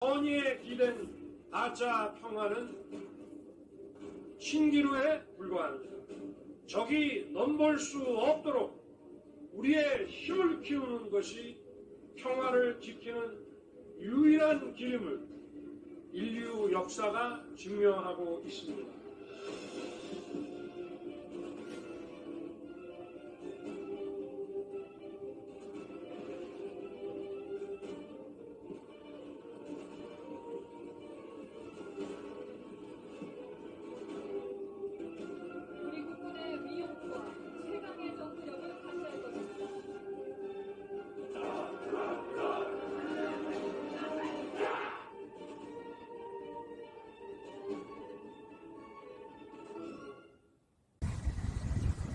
선의에 기댄 가짜 평화는 신기루에 불과합니다. 적이 넘볼 수 없도록 우리의 힘을 키우는 것이 평화를 지키는 유일한 길임을 인류 역사가 증명하고 있습니다. 우리 국군의 위용과 최강의 전투력을 발휘할 것입니다.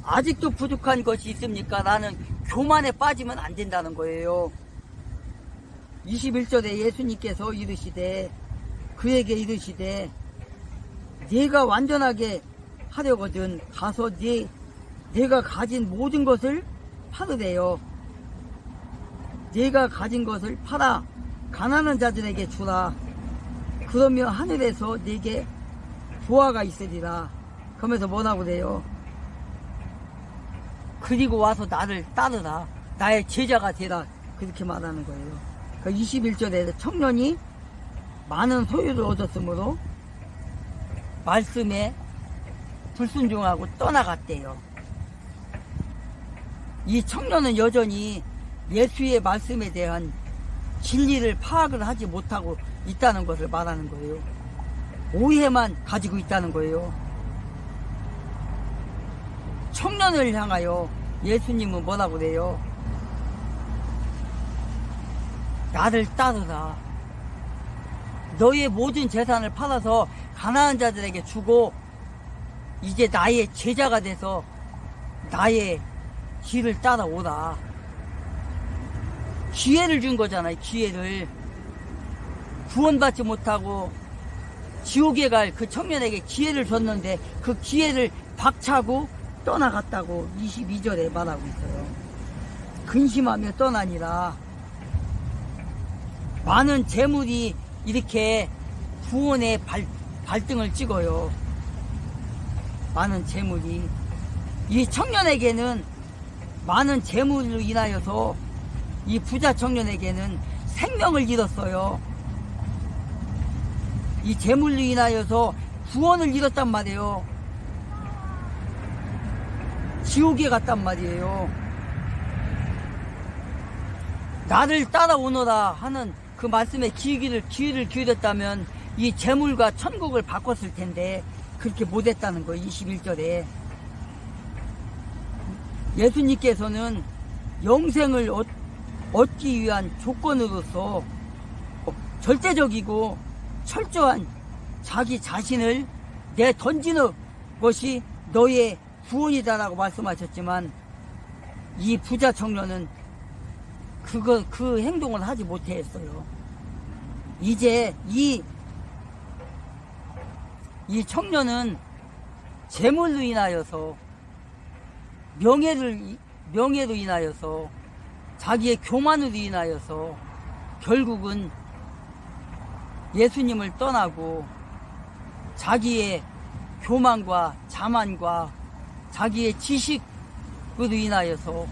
아직도 부족한 것이 있습니까? 나는 교만에 빠지면 안 된다는 거예요. 21절에 예수님께서 이르시되 그에게 이르시되 네가 완전하게 하려거든 가서 네가 가진 모든 것을 팔으래요. 네가 가진 것을 팔아 가난한 자들에게 주라. 그러면 하늘에서 네게 보화가 있으리라. 그러면서 뭐라고 그래요? 그리고 와서 나를 따르라. 나의 제자가 되라. 그렇게 말하는 거예요. 그 21절에 청년이 많은 소유를 얻었으므로 말씀에 불순종하고 떠나갔대요. 이 청년은 여전히 예수의 말씀에 대한 진리를 파악을 하지 못하고 있다는 것을 말하는 거예요. 오해만 가지고 있다는 거예요. 청년을 향하여 예수님은 뭐라고 그래요? 나를 따르라. 너의 모든 재산을 팔아서 가난한 자들에게 주고 이제 나의 제자가 돼서 나의 길을 따라오라. 기회를 준 거잖아요. 기회를. 구원받지 못하고 지옥에 갈 그 청년에게 기회를 줬는데 그 기회를 박차고 떠나갔다고 22절에 말하고 있어요. 근심하며 떠나니라. 많은 재물이 이렇게 구원의 발등을 찍어요. 많은 재물이. 이 청년에게는 많은 재물로 인하여서 이 부자 청년에게는 생명을 잃었어요. 이 재물로 인하여서 구원을 잃었단 말이에요. 지옥에 갔단 말이에요. 나를 따라오너라 하는 그 말씀에 귀를 기울였다면 이 재물과 천국을 바꿨을 텐데 그렇게 못했다는 거예요. 21절에 예수님께서는 영생을 얻기 위한 조건으로서 절대적이고 철저한 자기 자신을 내던지는 것이 너의 구원이다라고 말씀하셨지만 이 부자 청년은 그 행동을 하지 못했어요. 이제 이 청년은 재물로 인하여서 명예로 인하여서 자기의 교만으로 인하여서 결국은 예수님을 떠나고 자기의 교만과 자만과 자기의 지식으로 인하여서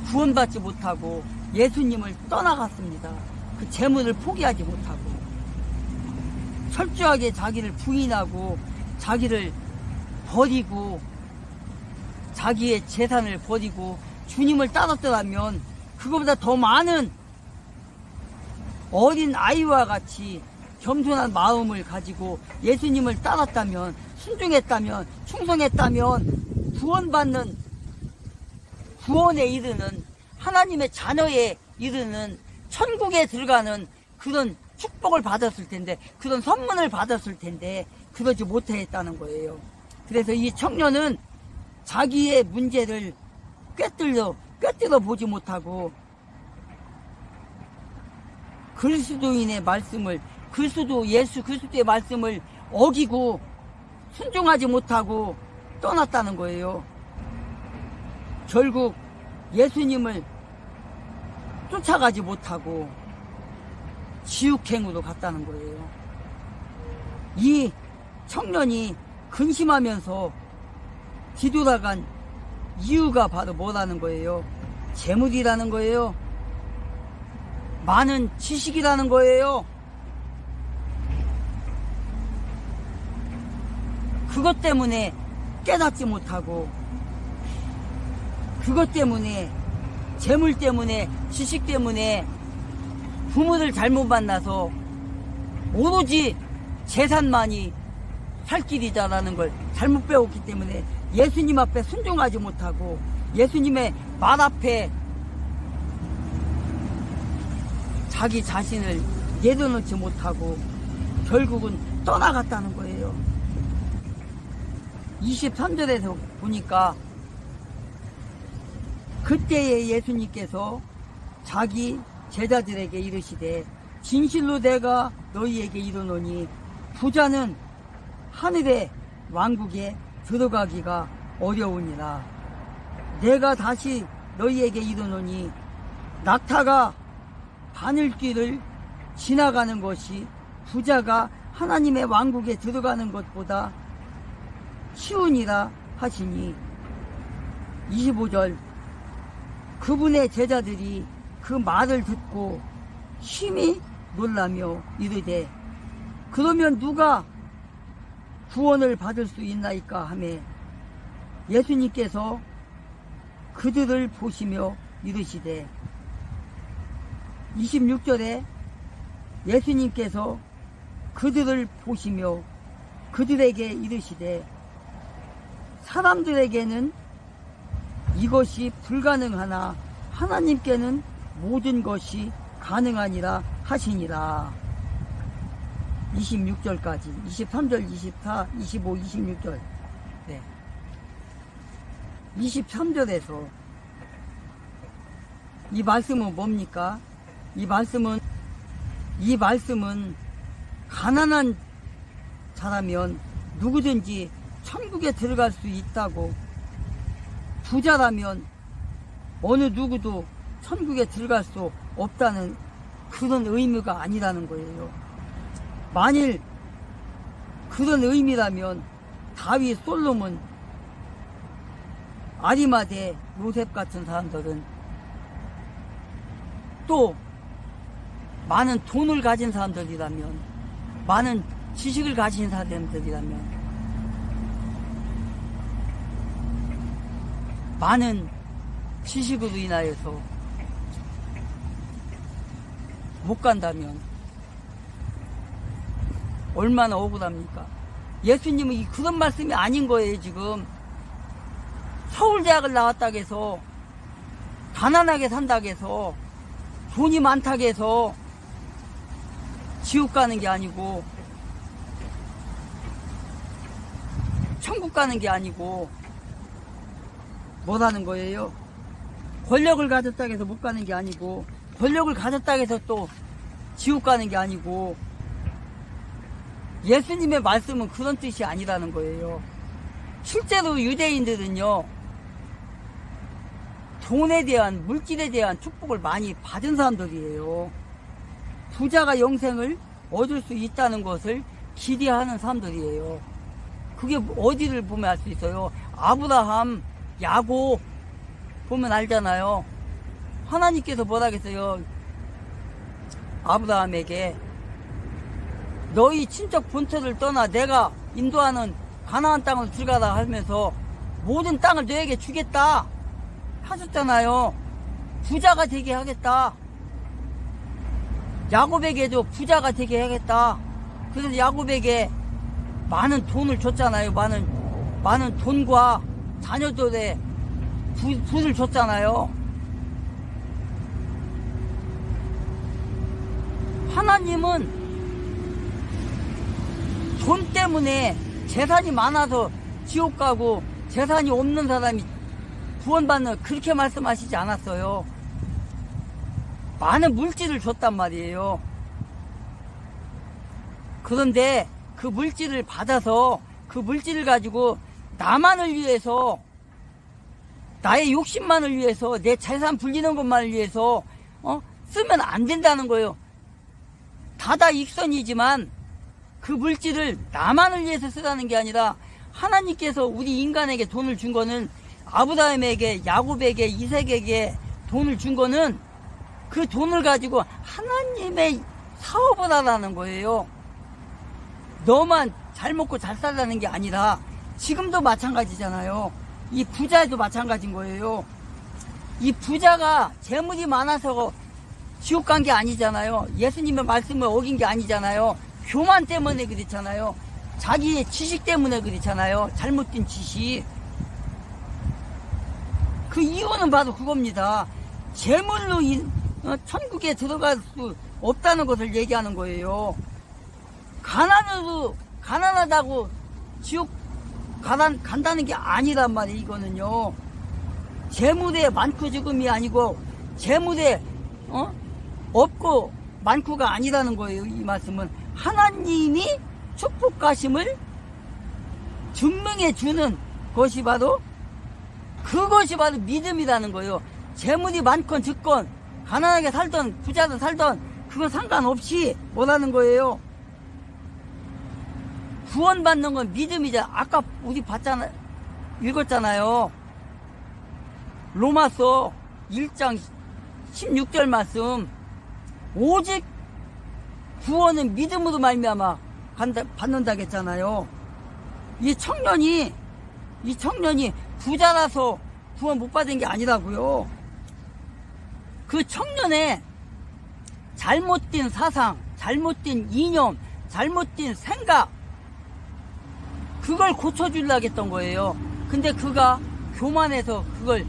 구원받지 못하고 예수님을 떠나갔습니다. 그 재물을 포기하지 못하고 철저하게 자기를 부인하고 자기를 버리고 자기의 재산을 버리고 주님을 따랐더라면 그거보다 더 많은 어린 아이와 같이 겸손한 마음을 가지고 예수님을 따랐다면, 순종했다면, 충성했다면 구원받는, 구원에 이르는, 하나님의 자녀에 이르는, 천국에 들어가는 그런 축복을 받았을 텐데, 그런 선문을 받았을 텐데 그러지 못했다는 거예요. 그래서 이 청년은 자기의 문제를 꿰뚫어 보지 못하고 그리스도인의 말씀을, 예수 그리스도의 말씀을 어기고 순종하지 못하고 떠났다는 거예요. 결국 예수님을 쫓아가지 못하고 지옥행으로 갔다는 거예요. 이 청년이 근심하면서 뒤돌아간 이유가 바로 뭐라는 거예요? 재물이라는 거예요. 많은 지식이라는 거예요. 그것 때문에 깨닫지 못하고, 그것 때문에, 재물 때문에, 지식 때문에 부모를 잘못 만나서 오로지 재산만이 살 길이다라는 걸 잘못 배웠기 때문에 예수님 앞에 순종하지 못하고 예수님의 말 앞에 자기 자신을 내려놓지 못하고 결국은 떠나갔다는 거예요. 23절에서 보니까 그때에 예수님께서 자기 제자들에게 이르시되 진실로 내가 너희에게 이르노니 부자는 하늘의 왕국에 들어가기가 어려우니라. 내가 다시 너희에게 이르노니 낙타가 바늘길을 지나가는 것이 부자가 하나님의 왕국에 들어가는 것보다 쉬우니라 하시니. 25절 그분의 제자들이 그 말을 듣고 심히 놀라며 이르되 그러면 누가 구원을 받을 수 있나이까 하매 예수님께서 그들을 보시며 이르시되 26절에 예수님께서 그들을 보시며 그들에게 이르시되 사람들에게는 이것이 불가능하나 하나님께는 모든 것이 가능하니라 하시니라. 26절까지 23절 24 25 26절. 네. 23절에서 이 말씀은 뭡니까? 이 말씀은 가난한 자라면 누구든지 천국에 들어갈 수 있다고, 부자라면 어느 누구도 천국에 들어갈 수 없다는 그런 의미가 아니라는 거예요. 만일 그런 의미라면 다윗, 솔로몬, 아리마대, 요셉 같은 사람들은 또 많은 돈을 가진 사람들이라면, 많은 지식을 가진 사람들이라면, 많은 지식으로 인하여서 못 간다면 얼마나 억울합니까? 예수님은 그런 말씀이 아닌 거예요. 지금 서울대학을 나왔다고 해서 가난하게 산다고 해서 돈이 많다고 해서 지옥 가는 게 아니고 천국 가는 게 아니고 뭐라는 거예요? 권력을 가졌다고 해서 못 가는 게 아니고, 권력을 가졌다고 해서 또 지옥 가는 게 아니고, 예수님의 말씀은 그런 뜻이 아니라는 거예요. 실제로 유대인들은요, 돈에 대한, 물질에 대한 축복을 많이 받은 사람들이에요. 부자가 영생을 얻을 수 있다는 것을 기대하는 사람들이에요. 그게 어디를 보면 알 수 있어요? 아브라함, 야곱 보면 알잖아요. 하나님께서 뭐라 그랬어요? 아브라함에게 너희 친척 본토를 떠나 내가 인도하는 가나안 땅을 들어가라 하면서 모든 땅을 너에게 주겠다 하셨잖아요. 부자가 되게 하겠다. 야곱에게도 부자가 되게 하겠다. 그래서 야곱에게 많은 돈을 줬잖아요. 많은 돈과 자녀들의 붓을 줬잖아요. 하나님은 돈 때문에 재산이 많아서 지옥 가고 재산이 없는 사람이 구원받는, 그렇게 말씀하시지 않았어요. 많은 물질을 줬단 말이에요. 그런데 그 물질을 받아서 그 물질을 가지고 나만을 위해서, 나의 욕심만을 위해서, 내 재산 불리는 것만을 위해서 쓰면 안 된다는 거예요. 다다익선이지만 그 물질을 나만을 위해서 쓰라는 게 아니라 하나님께서 우리 인간에게 돈을 준 거는 아브라함에게, 야곱에게, 이삭에게 돈을 준 거는 그 돈을 가지고 하나님의 사업을 하라는 거예요. 너만 잘 먹고 잘 살라는 게 아니라 지금도 마찬가지잖아요. 이 부자도 마찬가지인 거예요. 이 부자가 재물이 많아서 지옥 간 게 아니잖아요. 예수님의 말씀을 어긴 게 아니잖아요. 교만 때문에 그렇잖아요. 자기의 지식 때문에 그렇잖아요. 잘못된 지식. 그 이유는 바로 그겁니다. 재물로 천국에 들어갈 수 없다는 것을 얘기하는 거예요. 가난하다고 지옥 간다는 게 아니란 말이에요. 이거는요. 재물에 많고 적음이 아니고 재물에 없고 많고가 아니라는 거예요. 이 말씀은 하나님이 축복하심을 증명해 주는 것이 바로 그것이 바로 믿음이라는 거예요. 재물이 많건 적건 가난하게 살던 부자도 살던 그건 상관없이 뭐라는 거예요. 구원받는 건 믿음이자 아까 우리 읽었잖아요. 로마서 1장 16절 말씀. 오직 구원은 믿음으로 말미암아 받는다고 했잖아요. 이 청년이 부자라서 구원 못 받은 게 아니라고요. 그 청년의 잘못된 사상, 잘못된 이념, 잘못된 생각, 그걸 고쳐주려고 했던 거예요. 근데 그가 교만해서 그걸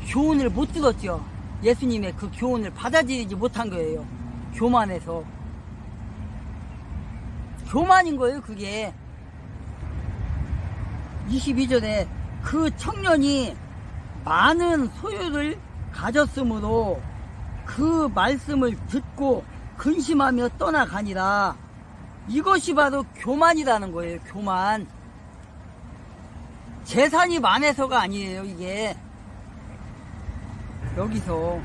교훈을 못 들었죠. 예수님의 그 교훈을 받아들이지 못한 거예요. 교만해서. 교만인 거예요, 그게. 22절에 그 청년이 많은 소유를 가졌으므로 그 말씀을 듣고 근심하며 떠나가니라. 이것이 바로 교만이라는 거예요. 교만. 재산이 많아서가 아니에요. 이게 여기서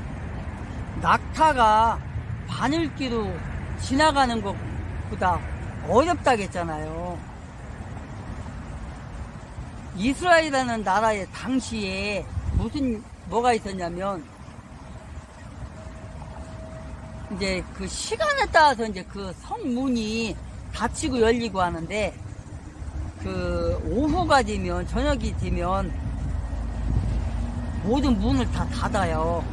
낙타가 바늘기로 지나가는 것보다 어렵다고 했잖아요. 이스라엘이라는 나라의 당시에 뭐가 있었냐면, 이제 그 시간에 따라서 이제 그 성문이 닫히고 열리고 하는데, 그 오후가 되면, 저녁이 되면 모든 문을 다 닫아요.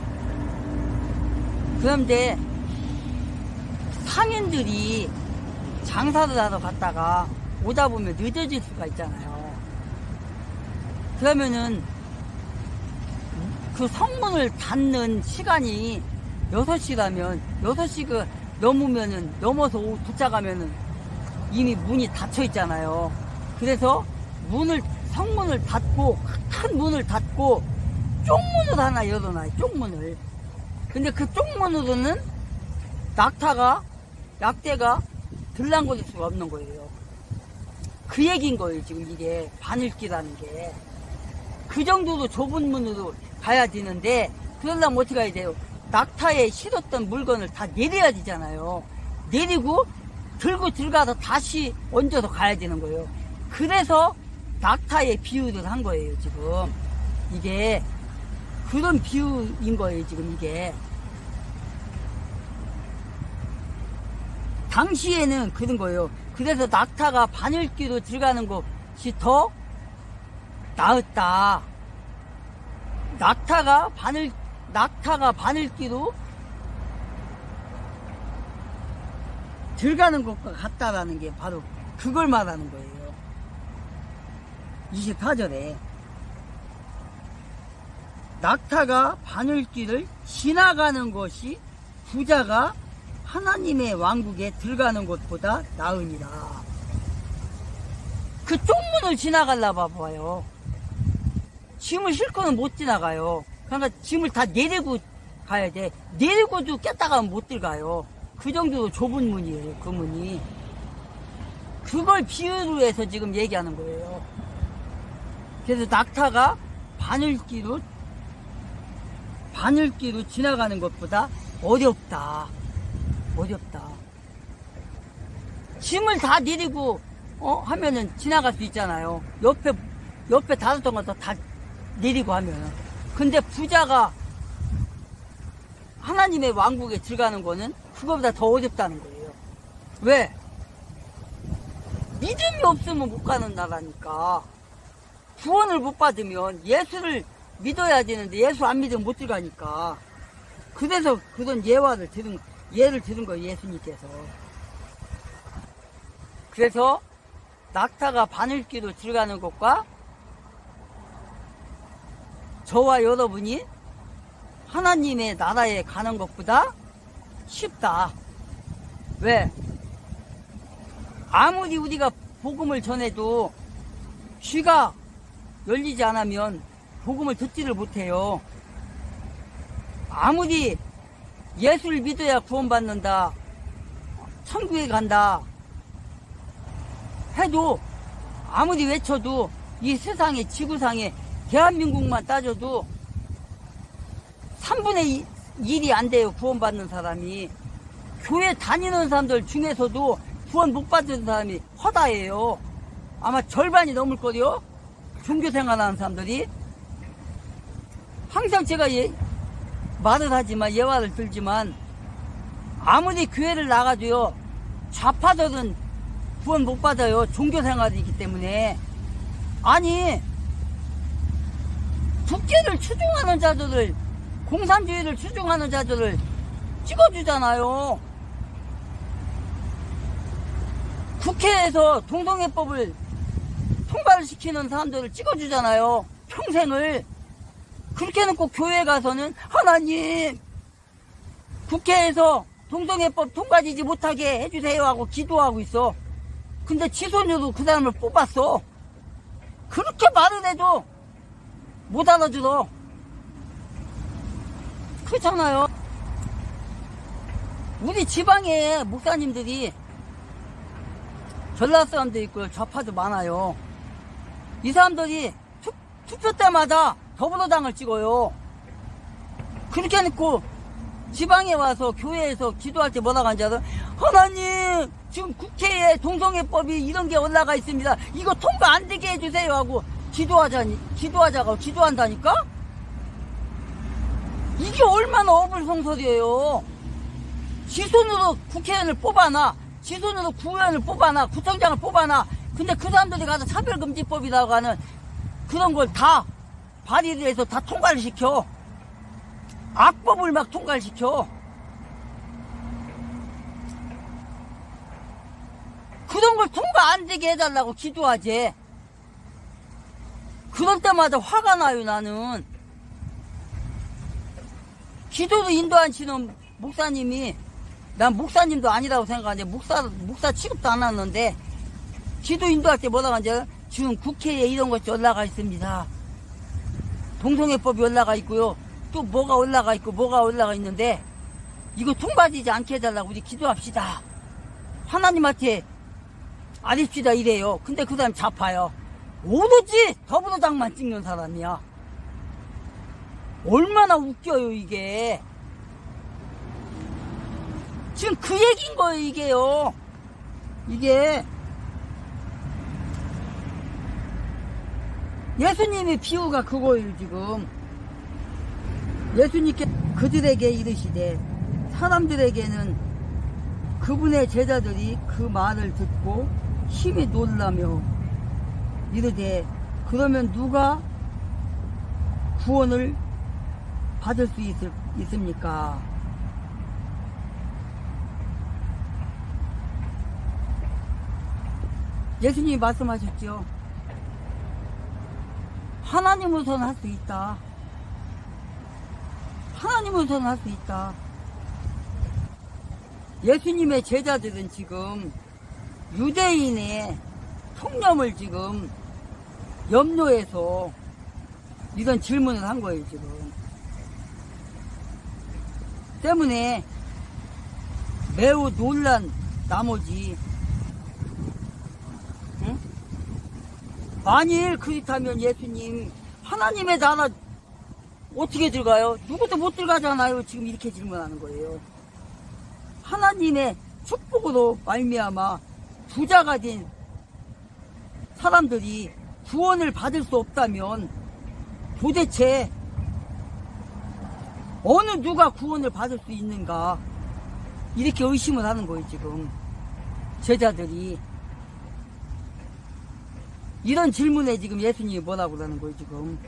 그런데 상인들이 장사를 하러 갔다가 오다 보면 늦어질 수가 있잖아요. 그러면은 그 성문을 닫는 시간이 6시라면 6시가 넘어서 도착하면은 이미 문이 닫혀 있잖아요. 그래서 성문을 닫고, 큰 문을 닫고 쪽문을 하나 열어놔요. 쪽문을. 근데 그 쪽문으로는 약대가 들랑거릴 수가 없는 거예요. 그 얘기인 거예요. 지금 이게 바늘기라는 게. 그 정도로 좁은 문으로 가야 되는데, 그러려면 어떻게 해야 돼요? 낙타에 실었던 물건을 다 내려야 되잖아요. 내리고 들고 들어가서 다시 얹어서 가야 되는 거예요. 그래서 낙타에 비유를 한 거예요. 지금 이게 그런 비유인 거예요. 지금 이게 당시에는 그런 거예요. 그래서 낙타가 바늘기로 들어가는 것이 더 나았다. 낙타가 바늘기로 들어가는 것과 같다라는 게 바로 그걸 말하는 거예요. 24절에 낙타가 바늘길을 지나가는 것이 부자가 하나님의 왕국에 들어가는 것보다 나으니라. 그 쪽문을 지나가려 봐봐요. 짐을 싣고는 못 지나가요. 그러니까 짐을 다 내리고 가야 돼. 내리고도 깼다가는 못 들어가요. 그 정도로 좁은 문이에요. 그 문이. 그걸 비유로 해서 지금 얘기하는 거예요. 그래서 낙타가 바늘기로 지나가는 것보다 어렵다. 짐을 다 내리고 하면은 지나갈 수 있잖아요. 옆에 다른 동안 다 내리고 하면은. 근데 부자가 하나님의 왕국에 들어가는 거는 그거보다 더 어렵다는 거예요. 왜? 믿음이 없으면 못 가는 나라니까. 구원을 못 받으면 예수를 믿어야 되는데 예수 안 믿으면 못 들어가니까. 그래서 그런 예를 들은 거예요, 예수님께서. 그래서 낙타가 바늘귀로 들어가는 것과 저와 여러분이 하나님의 나라에 가는 것보다 쉽다. 왜? 아무리 우리가 복음을 전해도 귀가 열리지 않으면 복음을 듣지를 못해요. 아무리 예수를 믿어야 구원받는다, 천국에 간다 해도 아무리 외쳐도 이 세상에, 지구상에 대한민국만 따져도 3분의 1이 안 돼요, 구원받는 사람이. 교회 다니는 사람들 중에서도 구원 못 받는 사람이 허다해요. 아마 절반이 넘을 거요, 종교생활하는 사람들이. 항상 제가 말을 하지만, 예화를 들지만, 아무리 교회를 나가도요, 좌파들은 구원 못 받아요. 종교생활이기 때문에. 아니, 국회를 추종하는 자들을, 공산주의를 추종하는 자들을 찍어주잖아요. 국회에서 동성애법을 통과를 시키는 사람들을 찍어주잖아요. 평생을. 그렇게 해놓고 교회 가서는 하나님, 국회에서 동성애법 통과되지 못하게 해주세요 하고 기도하고 있어. 근데 지손으로 그 사람을 뽑았어. 그렇게 말을 해도 못 알아들어. 그렇잖아요. 우리 지방에 목사님들이 전라 사람도 있고요, 좌파도 많아요. 이 사람들이 투표 때마다 더불어당을 찍어요. 그렇게 해놓고 지방에 와서 교회에서 기도할 때 뭐라고 하는지 알아요? 하나님, 지금 국회에 동성애법이 이런 게 올라가 있습니다. 이거 통과 안 되게 해주세요 하고 기도하자고 기도한다니까? 이게 얼마나 어불성설이에요. 지손으로 국회의원을 뽑아놔, 지손으로 구의원을 뽑아놔, 구청장을 뽑아놔. 근데 그 사람들이 가서 차별금지법이라고 하는 그런 걸 다 발의를 해서 다 통과를 시켜. 악법을 막 통과를 시켜. 그런 걸 통과 안 되게 해달라고 기도하지. 그럴 때마다 화가 나요, 나는. 기도도 인도 안 치는 목사님이, 난 목사님도 아니라고 생각하는데, 목사 취급도 안 하는데, 기도 인도할 때 뭐라고 하는지 알아요? 지금 국회에 이런 것이 올라가 있습니다. 동성애법이 올라가 있고요. 또 뭐가 올라가 있고 뭐가 올라가 있는데, 이거 통과되지 않게 해달라고 우리 기도합시다. 하나님한테 아립시다 이래요. 근데 그 사람 좌파요. 오로지 더불어당만 찍는 사람이야. 얼마나 웃겨요, 이게. 지금 그 얘기인 거예요, 이게요. 이게. 예수님의 비유가 그거예요, 지금. 예수님께 그들에게 이르시되, 사람들에게는 그분의 제자들이 그 말을 듣고 힘이 놀라며 이르되, 그러면 누가 구원을 받을 수 있습니까? 예수님이 말씀하셨죠. 하나님으로서는 할 수 있다. 하나님으로서는 할 수 있다. 예수님의 제자들은 지금 유대인의 통념을 지금 염려해서 이런 질문을 한 거예요, 지금. 때문에 매우 놀란 나머지, 응? 만일 그렇다면 예수님, 하나님의 나라 어떻게 들어가요? 누구도 못 들어가잖아요. 지금 이렇게 질문하는 거예요. 하나님의 축복으로 말미암아 부자가 된 사람들이 구원을 받을 수 없다면 도대체 어느 누가 구원을 받을 수 있는가, 이렇게 의심을 하는 거예요. 지금 제자들이 이런 질문에 지금 예수님이 뭐라고 하는 거예요. 지금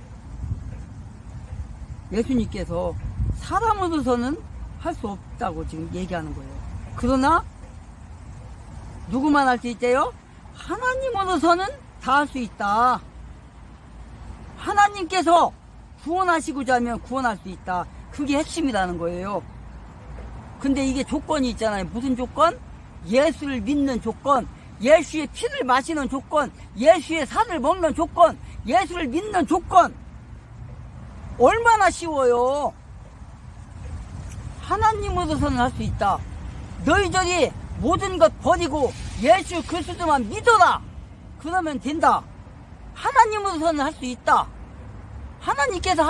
예수님께서 사람으로서는 할 수 없다고 지금 얘기하는 거예요. 그러나 누구만 할 수 있대요? 하나님으로서는 다 할 수 있다. 하나님께서 구원하시고자 하면 구원할 수 있다. 그게 핵심이라는 거예요. 근데 이게 조건이 있잖아요. 무슨 조건? 예수를 믿는 조건, 예수의 피를 마시는 조건, 예수의 살을 먹는 조건, 예수를 믿는 조건. 얼마나 쉬워요. 하나님으로서는 할 수 있다. 너희들이 모든 것 버리고 예수 그리스도만 믿어라. 그러면 된다. 하나님으로서는 할 수 있다. 하나님께서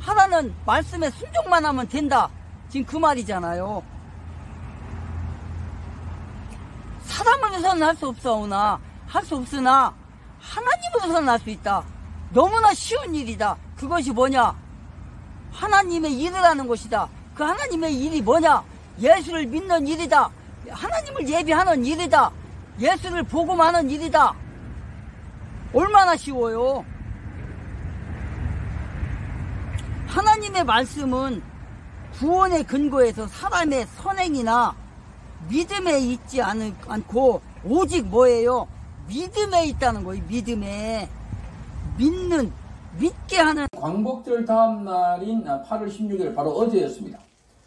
하라는 말씀에 순종만 하면 된다. 지금 그 말이잖아요. 사람으로서는 할 수 없사오나, 할 수 없으나 하나님으로서는 할 수 있다. 너무나 쉬운 일이다. 그것이 뭐냐? 하나님의 일을 하는 것이다. 그 하나님의 일이 뭐냐? 예수를 믿는 일이다. 하나님을 예비하는 일이다. 예수를 복음하는 일이다. 얼마나 쉬워요. 하나님의 말씀은 구원의 근거에서 사람의 선행이나 믿음에 있지 않고 오직 뭐예요? 믿음에 있다는 거예요. 믿음에. 믿게 하는. 광복절 다음 날인 8월 16일 바로 어제였습니다.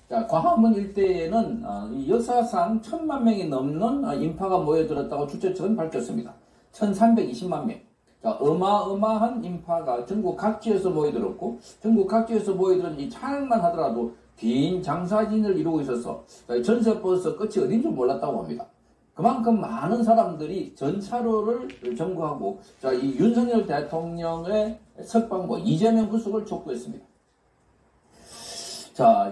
자, 광화문 일대에는 이 역사상 1000만 명이 넘는 인파가 모여들었다고 주최 측은 밝혔습니다. 1320만 명. 자, 어마어마한 인파가 전국 각지에서 모여들었고, 전국 각지에서 모여들은 이 찬양만 하더라도 긴 장사진을 이루고 있어서 전세버스 끝이 어딘 줄 몰랐다고 합니다. 그만큼 많은 사람들이 전차로를 점거하고, 자, 이 윤석열 대통령의 석방과 이재명 구속을 촉구했습니다. 자,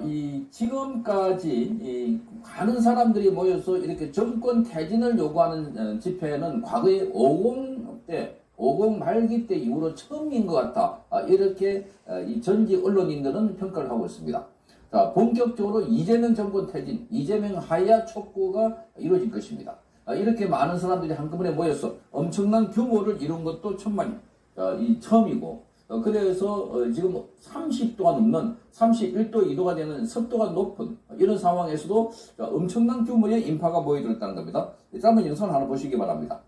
지금까지 많은 사람들이 모여서 이렇게 정권 퇴진을 요구하는 집회는 과거에 50 말기 때 이후로 처음인 것 같다. 이렇게 이 전직 언론인들은 평가를 하고 있습니다. 자, 본격적으로 이재명 정권 퇴진, 이재명 하야 촉구가 이루어질 것입니다. 이렇게 많은 사람들이 한꺼번에 모여서 엄청난 규모를 이룬 것도 처음이고, 그래서 지금 30도가 넘는 31도, 2도가 되는 습도가 높은 이런 상황에서도 엄청난 규모의 인파가 모여들었다는 겁니다. 짧은 영상을 하나 보시기 바랍니다.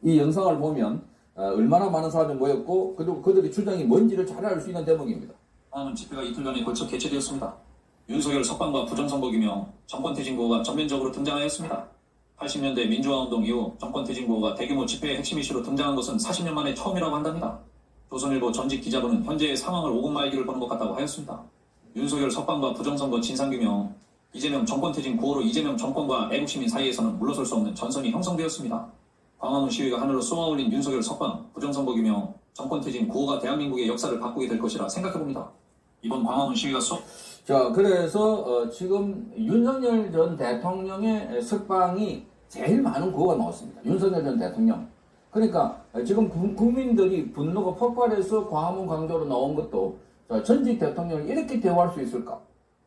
이 영상을 보면 얼마나 많은 사람이 모였고, 그리고 그들의 주장이 뭔지를 잘 알 수 있는 대목입니다. 광화문 집회가 이틀 전에 걸쳐 개최되었습니다. 윤석열 석방과 부정선거기명 정권퇴진 구호가 전면적으로 등장하였습니다. 80년대 민주화운동 이후 정권퇴진 구호가 대규모 집회의 핵심 이슈로 등장한 것은 40년 만에 처음이라고 한답니다. 조선일보 전직 기자분은 현재의 상황을 5분 말기를 보는 것 같다고 하였습니다. 윤석열 석방과 부정선거 진상규명, 이재명 정권퇴진 구호로 이재명 정권과 애국시민 사이에서는 물러설 수 없는 전선이 형성되었습니다. 광화문 시위가 하늘로 쏘아올린 윤석열 석방, 부정선거규명, 정권퇴진 구호가 대한민국의 역사를 바꾸게 될 것이라 생각해봅니다. 이번 광화문 시위가 자, 그래서 지금 윤석열 전 대통령의 석방이 제일 많은 구호가 나왔습니다. 윤석열 전 대통령. 그러니까 지금 국민들이 분노가 폭발해서 광화문 광장으로 나온 것도, 전직 대통령을 이렇게 대우할 수 있을까?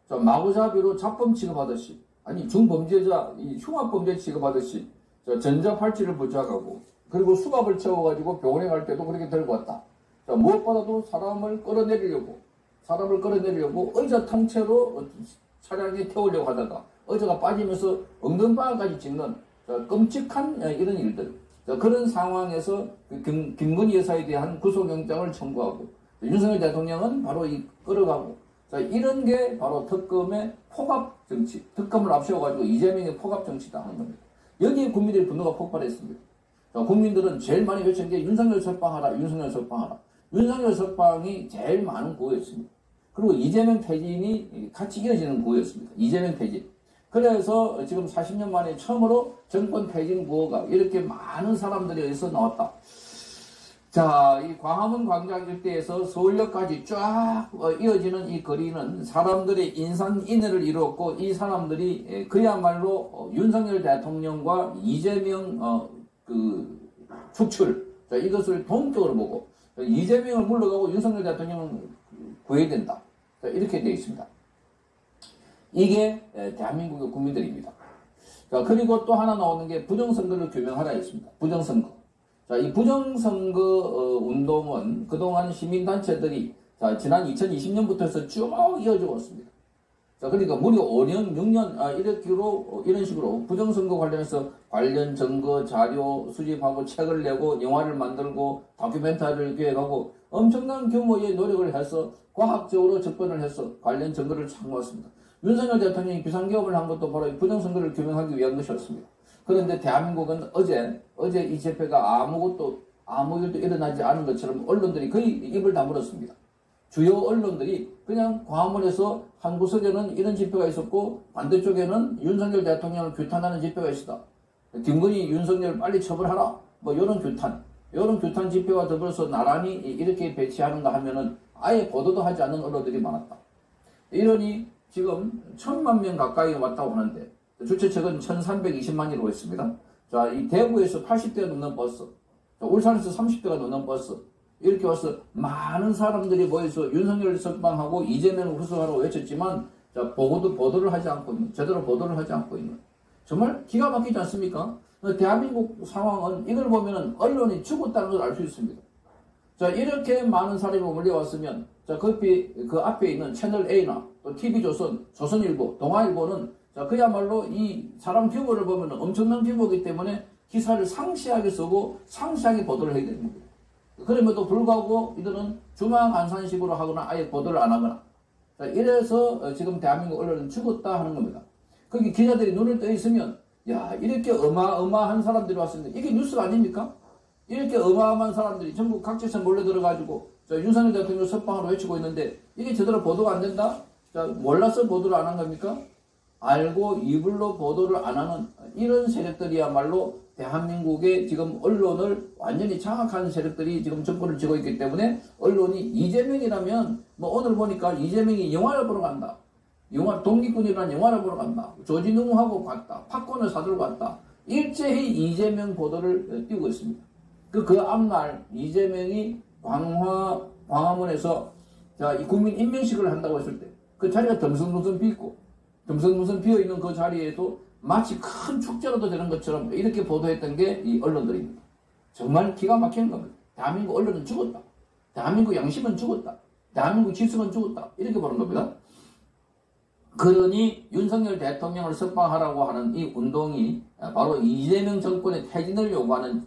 마구잡이로 잡범 취급하듯이, 아니 중범죄자, 흉악범죄 취급하듯이 전자팔찌를 부착하고, 그리고 수갑을 채워가지고 병원에 갈 때도 그렇게 들고 왔다. 무엇보다도 사람을 끌어내리려고 의자 통째로 차량에 태우려고 하다가 의자가 빠지면서 엉덩방아까지 찍는 끔찍한 이런 일들. 그런 상황에서 김건희 여사에 대한 구속영장을 청구하고, 윤석열 대통령은 바로 끌어가고, 이런 게 바로 특검의 포갑정치, 특검을 앞세워가지고 이재명의 포갑정치다 하는 겁니다. 여기에 국민들의 분노가 폭발했습니다. 국민들은 제일 많이 외친 게 윤석열 석방하라, 윤석열 석방하라. 윤석열 석방이 제일 많은 구호였습니다. 그리고 이재명 퇴진이 같이 이어지는 구호였습니다. 이재명 퇴진. 그래서 지금 40년 만에 처음으로 정권 퇴진 구호가 이렇게 많은 사람들에 의해서 나왔다. 자, 이 광화문 광장 일대에서 서울역까지 쫙 이어지는 이 거리는 사람들의 인산인해를 이루었고, 이 사람들이 그야말로 윤석열 대통령과 이재명 축출, 자, 이것을 동적으로 보고 이재명을 물러가고 윤석열 대통령을 구해야 된다. 자, 이렇게 되어 있습니다. 이게 대한민국의 국민들입니다. 자, 그리고 또 하나 나오는 게 부정선거를 규명하라 했습니다. 부정선거. 자, 이 부정선거 운동은 그동안 시민단체들이 지난 2020년부터 해서 쭉 이어져 왔습니다. 자, 그러니까 무려 5년, 6년 이런 식으로 부정선거 관련해서 관련 증거, 자료 수집하고 책을 내고 영화를 만들고 다큐멘터리를 기획하고 엄청난 규모의 노력을 해서 과학적으로 접근을 해서 관련 증거를 찾아왔습니다. 윤석열 대통령이 비상기업을 한 것도 바로 부정선거를 규명하기 위한 것이었습니다. 그런데 대한민국은 어제 이 집회가 아무 일도 일어나지 않은 것처럼 언론들이 거의 입을 다물었습니다. 주요 언론들이 그냥 광화문에서 한 구석에는 이런 집회가 있었고 반대쪽에는 윤석열 대통령을 규탄하는 집회가 있었다. 김건희 윤석열 빨리 처벌하라. 뭐 이런 규탄 집회와 더불어서 나란히 이렇게 배치하는가 하면은 아예 보도도 하지 않는 언론들이 많았다. 이러니 지금 1000만 명 가까이 왔다고 하는데 주최측은 1320만이라고 했습니다. 자, 이 대구에서 80대가 넘는 버스, 자, 울산에서 30대가 넘는 버스, 이렇게 와서 많은 사람들이 모여서 윤석열을 석방하고 이재명을 후수하라고 외쳤지만, 자, 보도를 하지 않고 있는, 제대로 보도를 하지 않고 있는. 정말 기가 막히지 않습니까? 대한민국 상황은 이걸 보면은 언론이 죽었다는 걸 알 수 있습니다. 자, 이렇게 많은 사람이 몰려왔으면, 자, 그 앞에 있는 채널A나 또 TV조선, 조선일보, 동아일보는 자, 그야말로 이 사람 규모를 보면 엄청난 규모이기 때문에 기사를 상세하게 쓰고 상세하게 보도를 해야 되는 겁니다. 그럼에도 불구하고 이들은 주망안산식으로 하거나 아예 보도를 안 하거나, 자, 이래서 지금 대한민국 언론은 죽었다 하는 겁니다. 거기 기자들이 눈을 떠 있으면, 야, 이렇게 어마어마한 사람들이 왔습니다. 이게 뉴스가 아닙니까? 이렇게 어마어마한 사람들이 전부 각지에서 몰려들어가지고 윤석열 대통령 석방하러 외치고 있는데 이게 제대로 보도가 안 된다? 자, 몰라서 보도를 안 한 겁니까? 알고 이불로 보도를 안 하는 이런 세력들이야말로 대한민국의 지금 언론을 완전히 장악하는 세력들이 지금 정권을 쥐고 있기 때문에 언론이 이재명이라면 뭐 오늘 보니까 이재명이 영화를 보러 간다. 독립군이라는 영화를 보러 간다. 조진웅하고 갔다. 팝콘을 사들고 갔다. 일제히 이재명 보도를 띄우고 있습니다. 그 앞날 이재명이 광화문에서 자, 이 국민 임명식을 한다고 했을 때 그 자리가 덤성덤성 비어있는 그 자리에도 마치 큰 축제라도 되는 것처럼 이렇게 보도했던 게 이 언론들입니다. 정말 기가 막히는 겁니다. 대한민국 언론은 죽었다. 대한민국 양심은 죽었다. 대한민국 질서는 죽었다. 이렇게 보는 겁니다. 그러니 윤석열 대통령을 석방하라고 하는 이 운동이 바로 이재명 정권의 퇴진을 요구하는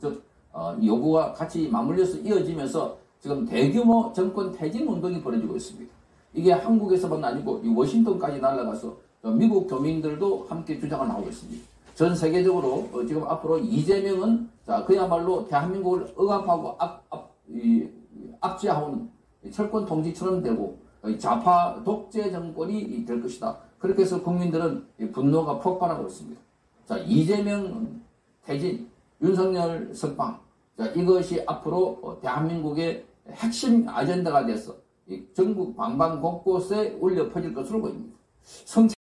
요구와 같이 맞물려서 이어지면서 지금 대규모 정권 퇴진 운동이 벌어지고 있습니다. 이게 한국에서만 아니고 이 워싱턴까지 날아가서 미국 교민들도 함께 주장을 하고 있습니다. 전 세계적으로 지금 앞으로 이재명은 자, 그야말로 대한민국을 억압하고 압제하는 철권 통지처럼 되고 좌파 독재 정권이 될 것이다. 그렇게 해서 국민들은 분노가 폭발하고 있습니다. 자, 이재명 퇴진, 윤석열 석방, 자, 이것이 앞으로 대한민국의 핵심 아젠다가 돼서 전국 방방 곳곳에 울려 퍼질 것으로 보입니다.